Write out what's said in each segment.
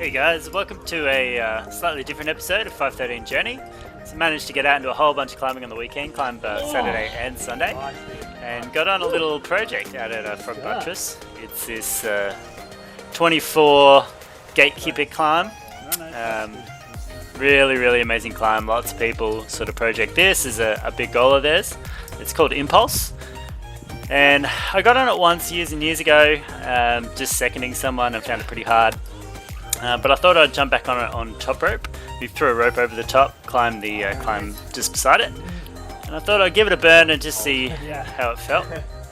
Hey guys, welcome to a slightly different episode of 513 Journey. So managed to get out and do a whole bunch of climbing on the weekend, climbed Saturday and Sunday, and got on a little project out at Frog Buttress. It's this 24 gatekeeper climb. Really amazing climb. Lots of people sort of project this is a big goal of theirs. It's called Impulse. And I got on it once years and years ago, just seconding someone and found it pretty hard. But I thought I'd jump back on it on top rope. We threw a rope over the top, climb just beside it. And I thought I'd give it a burn and just see how it felt.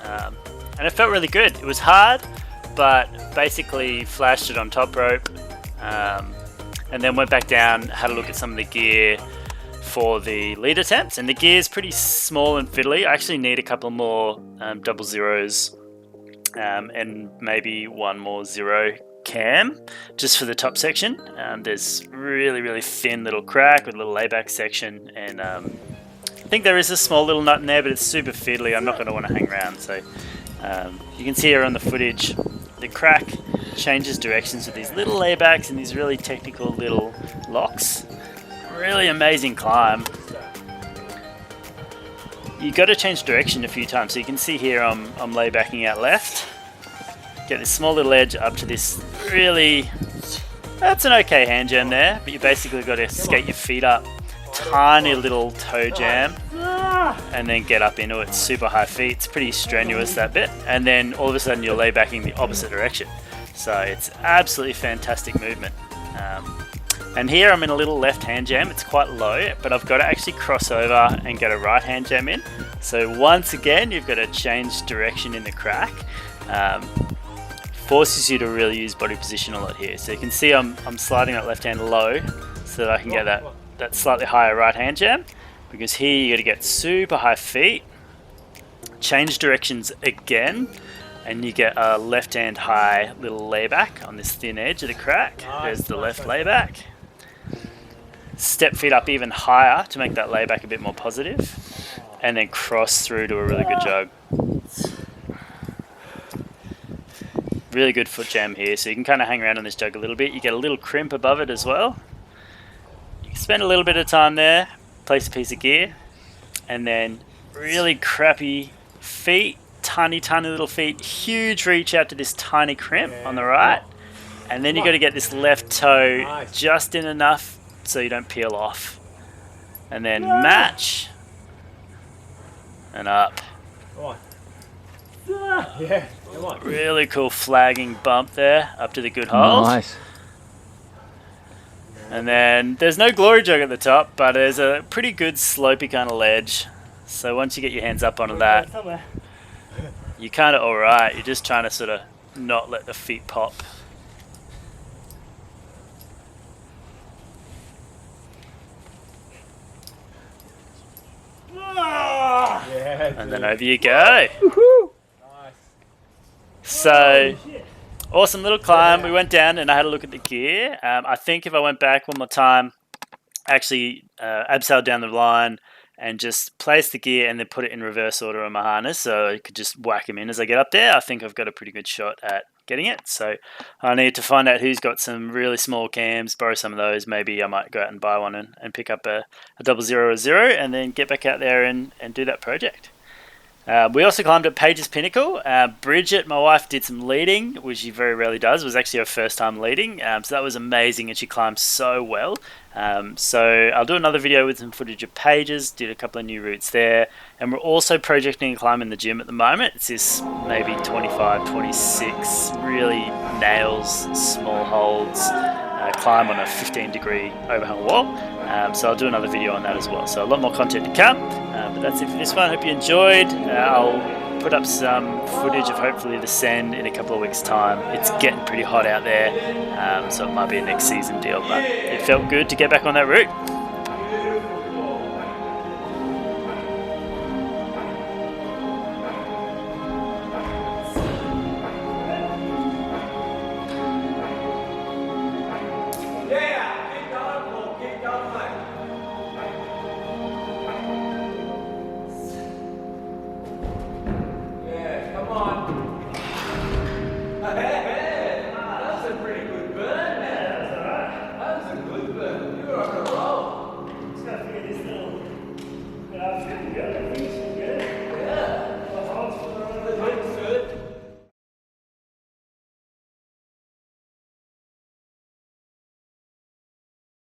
And it felt really good. It was hard, but basically flashed it on top rope. And then went back down, had a look at some of the gear for the lead attempts. And the gear is pretty small and fiddly. I actually need a couple more double zeros and maybe one more zero cam just for the top section. There's really thin little crack with a little layback section, and I think there is a small little nut in there, but it's super fiddly. I'm not going to want to hang around. So you can see here on the footage the crack changes directions with these little laybacks and these really technical little locks. Really amazing climb. You got to change direction a few times. So you can see here I'm laybacking out left. Get this small little edge up to this that's an okay hand jam there, but you basically got to skate your feet up, tiny little toe jam, and then get up into it. Super high feet. It's pretty strenuous, that bit, and then all of a sudden you're laybacking the opposite direction. So it's absolutely fantastic movement. And here I'm in a little left hand jam. It's quite low, but I've got to actually cross over and get a right hand jam in. So once again, you've got to change direction in the crack. Forces you to really use body position a lot here. So you can see I'm sliding that left hand low so that I can get that slightly higher right hand jam, because here you got to get super high feet, change directions again, and you get a left hand high little layback on this thin edge of the crack. There's the left layback. Step feet up even higher to make that layback a bit more positive, and then cross through to a really good jog. Really good foot jam here, so you can kind of hang around on this jug a little bit. You get a little crimp above it as well. You can spend a little bit of time there, place a piece of gear, and then really crappy feet, tiny little feet, huge reach out to this tiny crimp on the right, and then you got to get this left toe just in enough so you don't peel off, and then match and up. Yeah. Really cool flagging bump there up to the good hold. Nice. And then there's no glory jog at the top, but there's a pretty good slopey kind of ledge. So once you get your hands up onto that, you're kind of alright. You're just trying to sort of not let the feet pop. And then over you go. So, awesome little climb. We went down and I had a look at the gear. I think if I went back one more time, actually abseiled down the line and just place the gear and then put it in reverse order on my harness so I could just whack them in as I get up there, I think I've got a pretty good shot at getting it. So I need to find out who's got some really small cams, borrow some of those. Maybe I might go out and buy one and pick up a 00 or 0 and then get back out there and do that project. We also climbed at Page's Pinnacle. Bridgett, my wife, did some leading, which she very rarely does. It was actually her first time leading, so that was amazing, and she climbed so well. So I'll do another video with some footage of Page's, did a couple of new routes there, and we're also projecting a climb in the gym at the moment. It's this maybe 25, 26, really nails, small holds, climb on a 15-degree overhung wall. So I'll do another video on that as well. So a lot more content to come, but that's it for this one. Hope you enjoyed. I'll put up some footage of hopefully the Send in a couple of weeks' time. It's getting pretty hot out there, so it might be a next season deal, but it felt good to get back on that route.